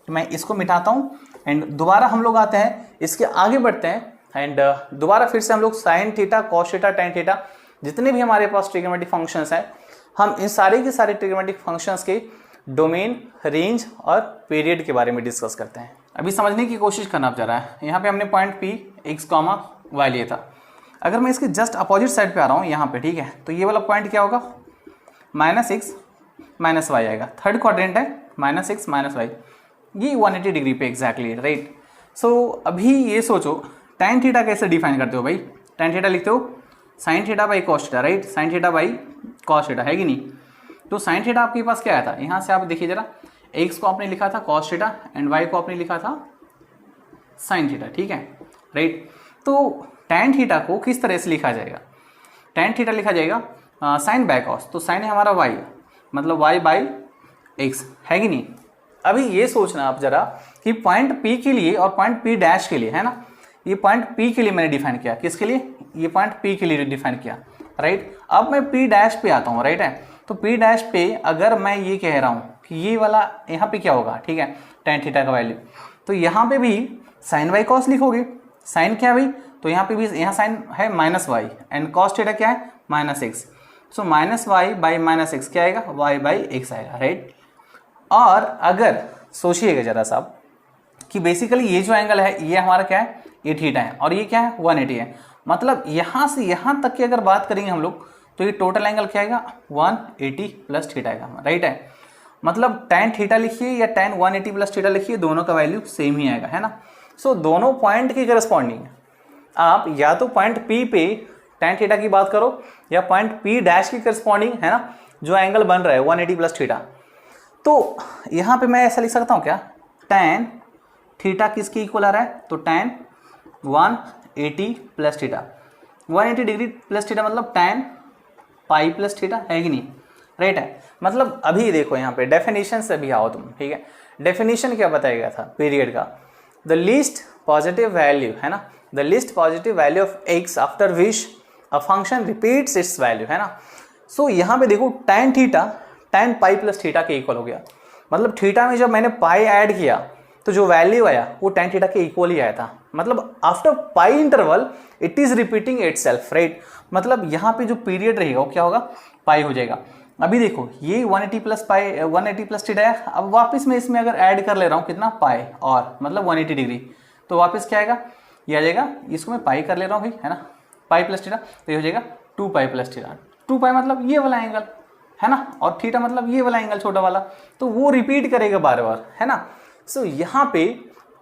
तो मैं इसको मिटाता हूँ एंड दोबारा हम लोग आते हैं, इसके आगे बढ़ते हैं एंड दोबारा फिर से हम लोग sin theta, cos theta, tan theta, जितने भी हमारे पास ट्रिग्नोमेट्रिक फंक्शंस हैं, हम इन सारे के सारे ट्रिग्नोमेट्रिक फंक्शंस के डोमेन, रेंज और पीरियड के बारे में डिस्कस करते हैं। अभी समझने की कोशिश करना जा रहा है। यहाँ पे हमने पॉइंट P x, y लिया था। अगर मैं इसके जस्ट अपोजिट साइड पे आ रहा हूँ यहाँ पे, ठीक है, तो ये वाला पॉइंट क्या होगा, -x -y आएगा। थर्ड क्वाड्रेंट है -x -y, ये 180 डिग्री पे एग्जैक्टली, राइट। अभी ये सोचो tan थीटा कैसे डिफाइन करते हो भाई, tan थीटा लिखते हो sin theta by cos theta, right, sin theta by cos theta, है कि नहीं। तो sin थीटा आपके पास क्या आया था, यहाँ से आप देखिए जरा, x को आपने लिखा था cos थीटा एंड y को आपने लिखा था sin थीटा, ठीक है, राइट। तो tan थीटा को किस तरह से लिखा जाएगा, tan थीटा लिखा जाएगा sin बाय cos, तो sin है हमारा y, मतलब y बाई x, है कि नहीं। अभी ये सोचना आप जरा कि पॉइंट P के लिए और पॉइंट P डैश के लिए, है ना, ये पॉइंट P के लिए मैंने डिफाइन किया, किसके लिए, ये पॉइंट P के लिए डिफाइन किया, राइट। अब मैं P डैश पे आता हूँ, राइट है, तो P डैश पे अगर मैं ये कह रहा हूँ कि ये वाला यहाँ पे क्या होगा, ठीक है, tan थीटा का वैल्यू, तो यहाँ पे भी sin y cos लिखोगे, sin क्या भाई, तो यहाँ पे भी यहाँ sin है minus y and cos theta क्या है minus x, so minus y by minus x क्या आएगा, वाई बाई एक्स आएगा, राइट। और अगर सोचिएगा जरा साहब कि बेसिकली ये जो एंगल है ये हमारा क्या है, ये थीटा है और ये क्या है 180 है, मतलब यहाँ से यहाँ तक की अगर बात करेंगे हम लोग तो ये टोटल एंगल क्या आएगा 180 प्लस थीटा आएगा, राइट है। मतलब tan थीटा लिखिए या tan 180 प्लस थीटा लिखिए, दोनों का वैल्यू सेम ही आएगा, है ना। सो दोनों पॉइंट के करस्पॉन्डिंग आप या तो पॉइंट P पे tan थीटा की बात करो या पॉइंट P डैश की करस्पॉन्डिंग, है ना, जो एंगल बन रहा है 180 प्लस थीटा। तो यहाँ पे मैं ऐसा लिख सकता हूँ क्या, tan थीटा किसके इक्वल आ रहा है, तो tan 180 plus theta, 180 degree plus theta मतलब tan पाई प्लस थीटा, है कि नहीं, राइट है। मतलब अभी देखो यहाँ पे डेफिनेशन से भी आओ तुम, ठीक है, डेफिनेशन क्या बताया था पीरियड का, द लीस्ट पॉजिटिव वैल्यू, है ना, the least positive value of x after which a function repeats it's value, है ना। सो यहाँ पे देखो tan theta tan pi plus theta के इक्वल हो गया, मतलब थीटा में जब मैंने पाई ऐड किया तो जो वैल्यू आया वो tan थीटा के इक्वल ही आया था, मतलब after pi interval it is repeating itself, right. मतलब यहाँ पे जो पीरियड रहेगा वो क्या होगा, पाई हो जाएगा। अभी देखो ये 180 प्लस पाई 180 प्लस थीटा है, अब वापस मैं इसमें अगर ऐड कर ले रहा हूँ कितना पाई और मतलब 180 डिग्री, तो वापस क्या आएगा, ये आ जाएगा, इसको मैं पाई कर ले रहा हूँ भाई, है ना, पाई प्लस थीटा, तो ये हो जाएगा 2 पाई प्लस थीटा, 2 पाई मतलब ये वाला एंगल, है ना, और थीटा मतलब ये वाला एंगल छोटा वाला, तो वो रिपीट करेगा बार बार, है ना। सो यहाँ पे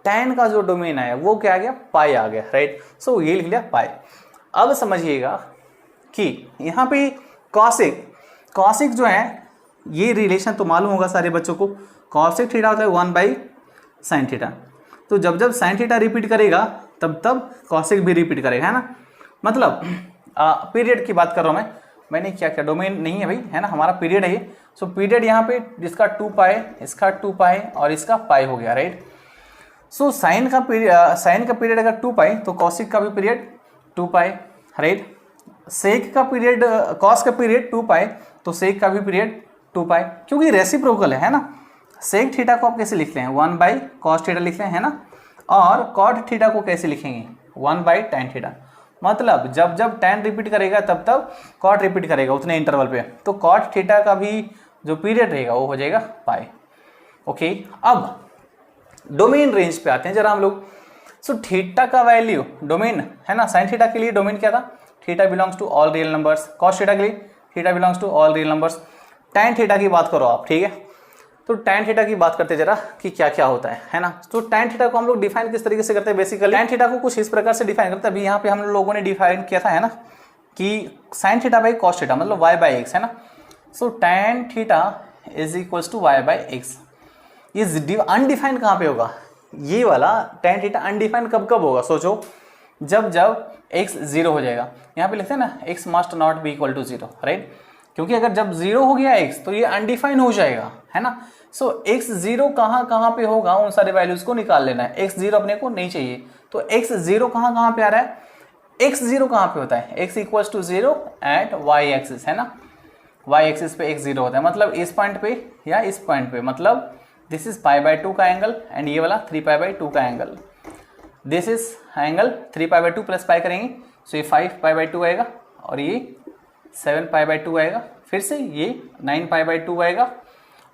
tan का जो डोमेन है वो क्या आ गया, पाई आ गया, राइट। सो ये लिख लिया पाई। अब समझिएगा कि यहाँ पे कॉसिक जो है ये रिलेशन तो मालूम होगा सारे बच्चों को, कॉसिक थीटा होता है 1 बाई साइन थीटा, तो जब जब साइन थीटा रिपीट करेगा तब तब कॉसिक भी रिपीट करेगा, है ना। मतलब पीरियड की बात कर रहा हूँ मैंने क्या क्या, डोमेन नहीं है भाई, है ना, हमारा पीरियड है ये। सो पीरियड यहाँ पे जिसका 2 पाई, इसका 2 पाई और इसका पाई हो गया, राइट। सो साइन का पीरियड अगर 2 पाई तो कॉसिक का भी पीरियड 2 पाई, राइट। सेक का पीरियड, कॉस का पीरियड 2 पाई तो सेक का भी पीरियड 2 पाई, क्योंकि रेसिप्रोकल है ना। सेक थीटा को आप कैसे लिखते हैं 1 बाई कॉस थीटा लिखते हैं, है ना, और कॉट थीटा को कैसे लिखेंगे 1 बाई tan थीटा। मतलब जब जब tan रिपीट करेगा तब तब कॉट रिपीट करेगा उतने इंटरवल पे, तो कॉट थीटा का भी जो पीरियड रहेगा वो हो जाएगा पाई। ओके, अब डोमेन रेंज पे आते हैं जरा हम लोग। सो थीटा का वैल्यू डोमेन, है ना, साइन थीटा के लिए डोमेन क्या था, theta belongs to all real numbers, cos theta के लिए theta belongs to all real numbers. tan theta की बात करो आप, ठीक है, तो tan थीटा की बात करते जरा कि क्या क्या होता है ना। तो tan थीटा को हम लोग डिफाइन किस तरीके से करते हैं, बेसिकली tan थीटा को कुछ इस प्रकार से डिफाइन करते हैं। अभी यहाँ पे हम लोगों ने डिफाइन किया था, है ना, कि sin theta by cos theta मतलब y बाई एक्स, है ना। So tan theta is equals to y by x. ये अनडिफाइंड कहाँ पे होगा, ये वाला tan थीटा अनडिफाइंड कब कब होगा, सोचो, जब जब x 0 हो जाएगा। यहाँ पे लिखते हैं ना x must not be equal to 0, right, क्योंकि अगर जब 0 हो गया x तो ये अनडिफाइंड हो जाएगा, है ना। सो x 0 कहाँ पे होगा, उन सारे वैल्यूज को निकाल लेना है। x 0 अपने को नहीं चाहिए, तो x 0 कहाँ पे आ रहा है, x 0 कहाँ पे होता है, x equals to 0 at y axis, है ना, y एक्सिस पे x 0 होता है, मतलब इस पॉइंट पे या इस पॉइंट पे, मतलब दिस इज पाई बाई 2 का एंगल एंड ये वाला 3 पाई बाई 2 का angle, this is angle 3 pi by 2 plus pi करेंगे, सो ये 5 पाई बाई 2 आएगा और ये 7 पाई बाई 2 आएगा, फिर से ये 9 पाई बाई 2 आएगा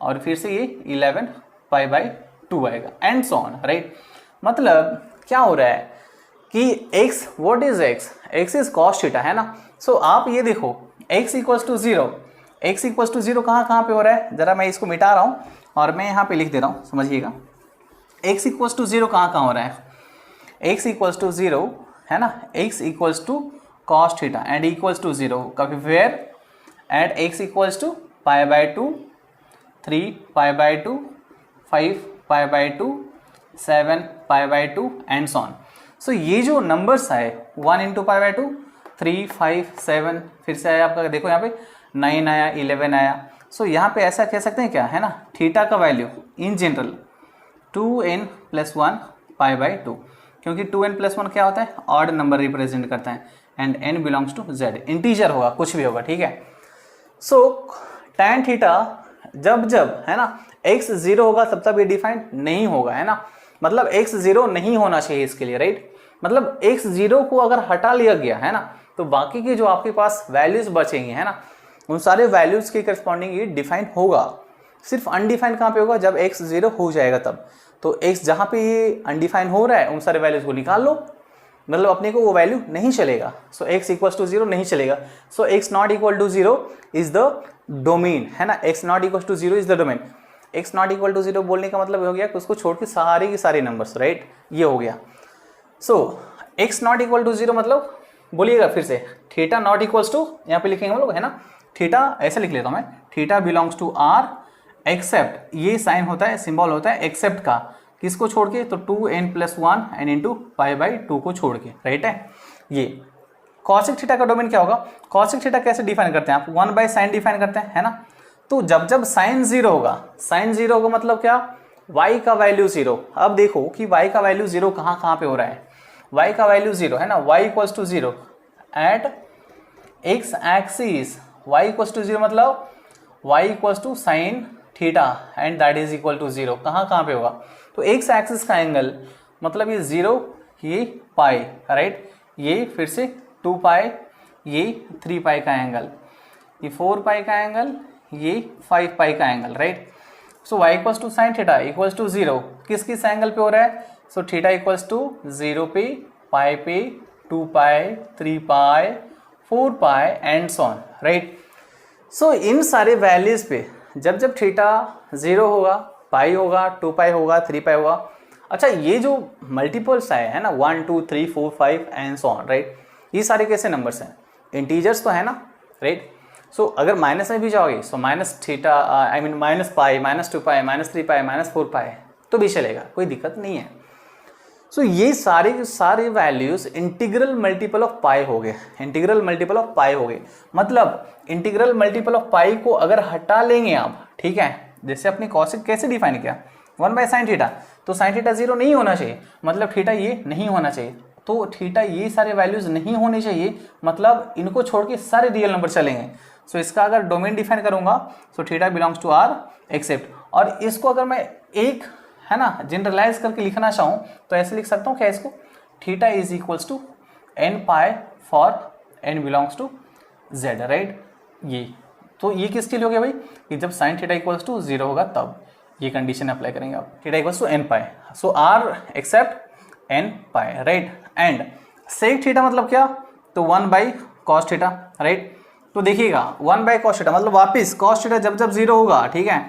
और फिर से ये 11 पाई बाई 2 आएगा एंड सो ऑन, राइट। मतलब क्या हो रहा है कि x, what is x, x is cos theta, है ना। सो आप ये देखो x equals to 0, x equals to 0 कहाँ पे हो रहा है, जरा मैं इसको मिटा रहा हूँ और मैं यहाँ पे लिख दे रहा हूँ, समझिएगा। x इक्वल्स टू 0 कहाँ हो रहा है, x इक्वल्स टू 0 है ना, x equals to cos theta and equals to 0 कभी where at x equals to π/2, 3 π/2, 5 π/2, 7 π/2 and so on. So ये जो नंबर्स आए 1 इंटू π/2, 3, 5, 7, फिर से आया आपका, देखो यहाँ पे 9 आया, 11 आया। सो यहाँ पे ऐसा कह सकते हैं क्या है ना, थीटा का वैल्यू इन जनरल 2n + 1 π/2, क्योंकि 2n + 1 क्या होता है, ऑड नंबर रिप्रेजेंट करता है and n belongs to z, integer होगा, कुछ भी होगा, ठीक है। सो tan थीटा जब जब है ना x 0 होगा तब ये डिफाइंड नहीं होगा, है ना, मतलब x 0 नहीं होना चाहिए इसके लिए, राइट। मतलब x 0 को अगर हटा लिया गया है ना, तो बाकी के जो आपके पास वैल्यूज बचेंगे है ना, उन सारे वैल्यूज के करस्पॉन्डिंग ये डिफाइन होगा। सिर्फ अनडिफाइंड कहाँ पे होगा, जब x 0 हो जाएगा तब। तो x जहाँ पे ये अनडिफाइंड हो रहा है उन सारे वैल्यूज को निकाल लो, मतलब अपने को वो वैल्यू नहीं चलेगा। सो x इक्वल्स टू 0 नहीं चलेगा। So x not equal to 0 is the domain, है ना, x not equal to 0 is the domain. x not equal to 0 बोलने का मतलब हो गया कि उसको छोड़ के सारे के सारे नंबर्स, राइट, ये हो गया। सो x नॉट इक्वल टू 0 मतलब बोलिएगा फिर से, थीटा नॉट इक्वल्स टू, यहाँ पे लिखेंगे हम लोग, है ना, थीटा ऐसे लिख लेता हूँ मैं, theta belongs to r except, ये साइन होता है, सिंबल होता है एक्सेप्ट का, किसको छोड़ के, तो 2n + 1 एन इंटू π/2 को छोड़ के, राइट है। ये कॉसिक थीटा का डोमेन क्या होगा, कॉसिक थीटा कैसे डिफाइन करते हैं आप, 1/sin डिफाइन करते हैं, है ना। तो जब जब sin 0 होगा, sin 0 होगा मतलब क्या, y का वैल्यू 0। अब देखो कि y का वैल्यू 0 कहाँ कहाँ पे हो रहा है, y का वैल्यू 0 है ना, y equals to 0 at x axis, y equals to 0 मतलब y equals to sine theta and that is equal to 0, कहाँ कहाँ पे होगा, तो x एक्सिस का एंगल मतलब ये 0, ये पाई, राइट, ये फिर से 2 पाई, ये 3 पाई का एंगल, ये 4 पाई का एंगल, ये 5 पाई का angle, right. So y equals to sine theta equals to 0 किस किस एंगल पे हो रहा है, सो थीटा इक्वल्स टू 0 पे, पाई पे, 2 पाई, 3 पाई, 4 पाई एंड सो ऑन, राइट। सो इन सारे वैल्यूज पे जब जब थीटा 0 होगा, पाई होगा, 2 पाई होगा, 3 पाई होगा। अच्छा, ये जो मल्टीपल्स आए हैं ना 1, 2, 3, 4, 5 एंड सो ऑन, राइट, ये सारे कैसे नंबर्स हैं, इंटीजर्स तो है ना, राइट। सो अगर माइनस में भी जाओगे, so minus theta I mean minus pi, -2 पाई, -3 पाई, -4 पाई तो भी चलेगा, कोई दिक्कत नहीं है। सो ये सारे के सारे वैल्यूज इंटीग्रल मल्टीपल ऑफ पाई हो गए, इंटीग्रल मल्टीपल ऑफ पाई हो गए, मतलब इंटीग्रल मल्टीपल ऑफ पाई को अगर हटा लेंगे आप, ठीक है, जैसे अपने कॉसिक कैसे डिफाइन किया 1/sin थीटा, तो sin थीटा 0 नहीं होना चाहिए, मतलब थीटा ये नहीं होना चाहिए, तो थीटा ये सारे वैल्यूज नहीं होने चाहिए, मतलब इनको छोड़ के सारे रियल नंबर चलेंगे। सो इसका अगर डोमेन डिफाइन करूंगा, so theta belongs to r except, और इसको अगर मैं एक है ना जनरलाइज करके लिखना चाहूँ तो ऐसे लिख सकता हूँ क्या इसको, theta is equals to n pi for n belongs to z, right. ये तो ये किसके लिए हो गया भाई, कि जब साइन थीटा इक्वल्स टू 0 होगा तब ये कंडीशन अप्लाई करेंगे आप, theta equals to n pi, so r except n pi, right. And sec theta मतलब क्या, तो 1/cos थीटा, राइट। तो देखिएगा 1/cos थीटा मतलब वापिस cos थीटा जब जब 0 होगा, ठीक है,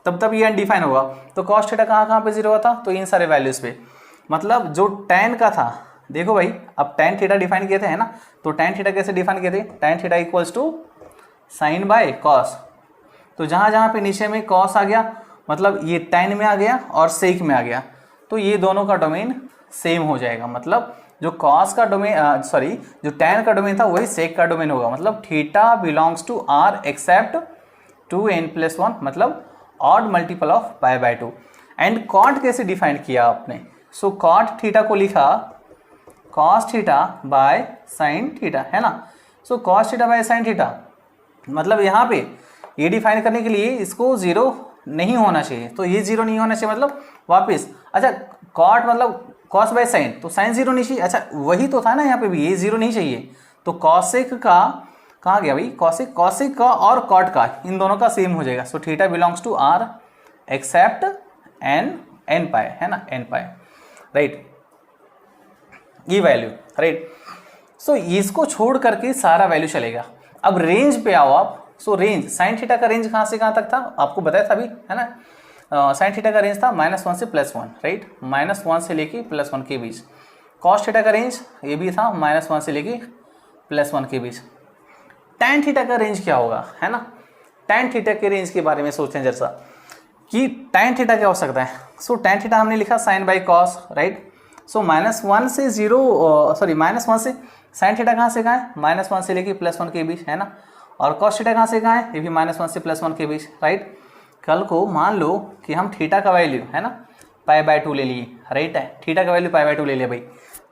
तब तब ये अनडिफाइन होगा। तो cos थीटा कहाँ कहाँ पे 0 हुआ था, तो इन सारे वैल्यूज पे, मतलब जो tan का था, देखो भाई अब tan थीटा डिफाइन किए थे, है ना, तो tan थीटा कैसे डिफाइन किए थे, tan theta equals to sin/cos, तो जहाँ जहाँ पे नीचे में cos आ गया मतलब ये tan में आ गया और sec में आ गया, तो ये दोनों का डोमेन सेम हो जाएगा, मतलब जो cos का डोमेन जो tan का डोमेन था वही sec का डोमेन होगा, मतलब theta belongs to r except 2n + 1 मतलब odd multiple of π/2। And cot कैसे डिफाइन किया आपने, सो cot थीटा को लिखा cos theta by sin theta, है ना। So cos theta by sin theta मतलब यहाँ पे ये डिफाइन करने के लिए इसको 0 नहीं होना चाहिए, तो ये 0 नहीं होना चाहिए मतलब वापस, अच्छा cot मतलब cos बाय sin, तो sin 0 नहीं चाहिए, अच्छा वही तो था ना यहाँ पे भी, ये 0 नहीं चाहिए, तो cosec का कहाँ गया भाई, cosec का और cot का इन दोनों का सेम हो जाएगा, so theta belongs to r except n pi, है ना, n पाई, राइट, ये वैल्यू, राइट। सो इसको छोड़ करके सारा वैल्यू चलेगा। अब रेंज पे आओ आप, सो रेंज साइन थीटा का रेंज कहाँ से कहाँ तक था आपको बताया था अभी, है ना, साइन थीटा का रेंज था -1 से +1, राइट, -1 से लेके +1 के बीच, कॉस थीटा का रेंज ये भी था -1 से लेके +1 के बीच। टैन थीटा का रेंज क्या होगा, है ना। टैन थीटा के रेंज के बारे में सोचते हैं जैसा कि टैन थीटा क्या हो सकता है। सो टैन थीटा हमने लिखा साइन बाई कॉस, राइट। सो -1 से -1 से साइन थीटा कहाँ से कहाँ है, -1 से लेके +1 के बीच, है ना। और कॉस थीटा कहाँ से कहाँ है, ये भी -1 से +1 के बीच, राइट। कल को मान लो कि हम थीटा का वैल्यू, है ना, π/2 ले लिए, राइट है। थीटा का वैल्यू π/2 ले लिया भाई,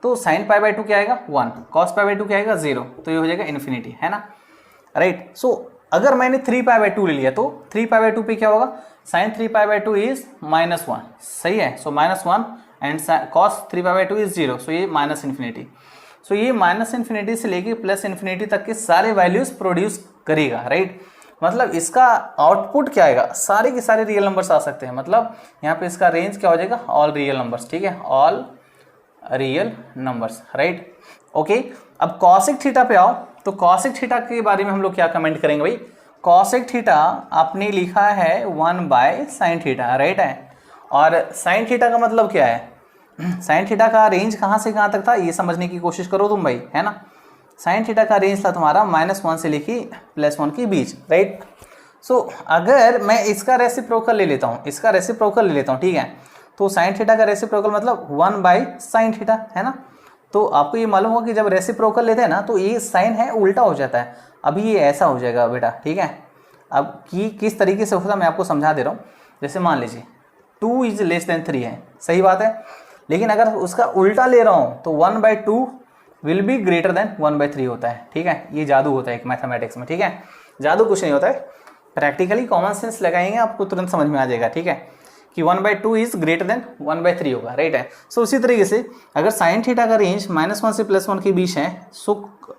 तो साइन π/2 क्या आएगा 1, कॉस π/2 क्या आएगा 0, तो ये हो जाएगा इन्फिनिटी, है ना, राइट। सो अगर मैंने 3π/2 ले लिया तो 3π/2 पे क्या होगा, साइन 3π/2 इज -1, सही है। सो -1 एंड कॉस 3π/2 इज 0, सो ये -∞। सो ये -∞ से लेके +∞ तक के सारे वैल्यूज प्रोड्यूस करेगा, राइट। मतलब इसका आउटपुट क्या आएगा, सारे के सारे रियल नंबर्स आ सकते हैं। मतलब यहाँ पे इसका रेंज क्या हो जाएगा, ऑल रियल नंबर्स, ठीक है, all real numbers, right. Okay, अब कॉसेक थीटा पे आओ, तो कॉसेक थीटा के बारे में हम लोग क्या कमेंट करेंगे भाई। कॉसेक थीटा आपने लिखा है 1/sin थीटा, राइट है। और साइन थीटा का मतलब क्या है, साइन थीटा का रेंज कहाँ से कहाँ तक था ये समझने की कोशिश करो तुम भाई, है ना। साइन थीटा का रेंज था तुम्हारा -1 से लेके +1 के बीच, राइट। सो अगर मैं इसका रेसिप्रोकल ले लेता हूँ, इसका रेसिप्रोकल ले लेता हूँ, ठीक है, तो साइन थीटा का रेसिप्रोकल मतलब 1/sin थीटा, है ना। तो आपको ये मालूम होगा कि जब रेसिप्रोकल लेते हैं ना तो ये साइन है उल्टा हो जाता है। अभी ये ऐसा हो जाएगा बेटा, ठीक है। अब कि किस तरीके से होता मैं आपको समझा दे रहा हूँ। जैसे मान लीजिए 2 इज लेस देन 3 है, सही बात है, लेकिन अगर उसका उल्टा ले रहा हूँ तो 1/2 विल बी ग्रेटर देन 1/3 होता है, ठीक है। ये जादू होता है एक मैथमेटिक्स में, ठीक है। जादू कुछ नहीं होता है, प्रैक्टिकली कॉमन सेंस लगाएंगे आपको तुरंत समझ में आ जाएगा, ठीक है, कि 1/2 इज ग्रेटर देन 1/3 होगा, राइट है। सो उसी तरीके से अगर साइन थीटा का रेंज -1 से +1 के बीच है, सो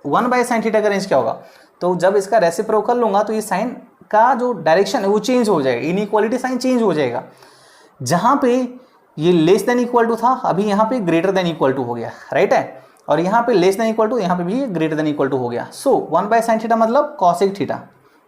1/sin थीटा का रेंज क्या होगा, तो जब इसका रेसिप्रोकल लूंगा तो ये साइन का जो डायरेक्शन है वो चेंज हो जाएगा, इनइक्वालिटी साइन चेंज हो जाएगा। जहां पे ये लेस देन इक्वल टू था, अभी यहाँ पे ग्रेटर देन इक्वल टू हो गया, राइट है। और यहाँ पे लेस देन इक्वल टू, यहाँ पे भी ग्रेटर देन इक्वल टू हो गया। सो 1/sin थीटा मतलब cosec theta,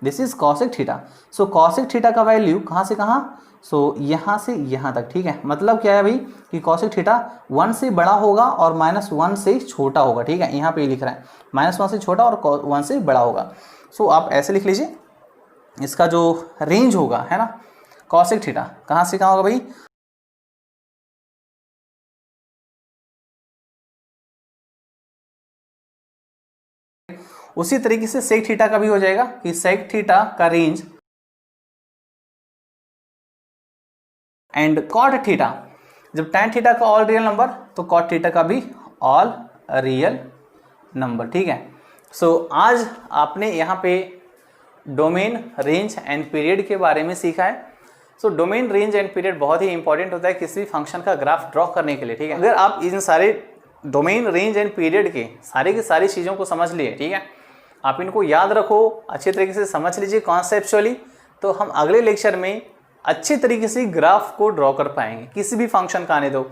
this is cosec theta. So cosec theta का वैल्यू कहाँ से कहाँ, सो यहाँ से यहाँ तक, ठीक है। मतलब क्या है भाई कि कॉसेक थीटा 1 से बड़ा होगा और -1 से छोटा होगा, ठीक है। यहाँ पे लिख रहा है -1 से छोटा और 1 से बड़ा होगा। सो आप ऐसे लिख लीजिए, इसका जो रेंज होगा, है ना, कॉसेक थीटा कहाँ से कहाँ होगा भाई, उसी तरीके से सेक थीटा का भी हो जाएगा कि सेक थीटा का रेंज एंड कॉट थीटा, जब टैन थीटा का ऑल रियल नंबर तो कॉट थीटा का भी ऑल रियल नंबर, ठीक है। सो आज आपने यहाँ पे डोमेन, रेंज एंड पीरियड के बारे में सीखा है। So domain, range and period बहुत ही इंपॉर्टेंट होता है किसी भी फंक्शन का ग्राफ ड्रॉ करने के लिए, ठीक है। अगर आप इन सारे डोमेन, रेंज एंड पीरियड के सारी चीज़ों को समझ लिए, ठीक है, आप इनको याद रखो, अच्छे तरीके से समझ लीजिए कॉन्सेप्चुअली, तो हम अगले लेक्चर में अच्छे तरीके से ग्राफ को ड्रॉ कर पाएंगे। किसी भी फंक्शन का आने दो,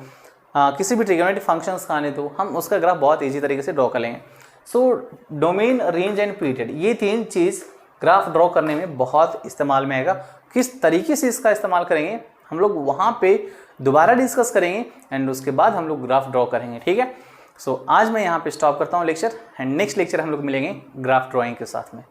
किसी भी ट्रिग्नोमेट्रिक फंक्शंस का आने दो, हम उसका ग्राफ बहुत ईजी तरीके से ड्रॉ कर लेंगे। So domain, range and period, ये 3 चीज़ ग्राफ ड्रॉ करने में बहुत इस्तेमाल में आएगा। किस तरीके से इसका इस्तेमाल करेंगे हम लोग वहाँ पे दोबारा डिस्कस करेंगे एंड उसके बाद हम लोग ग्राफ ड्रॉ करेंगे, ठीक है। सो आज मैं यहाँ पे स्टॉप करता हूँ लेक्चर एंड नेक्स्ट लेक्चर हम लोग मिलेंगे ग्राफ ड्राइंग के साथ में।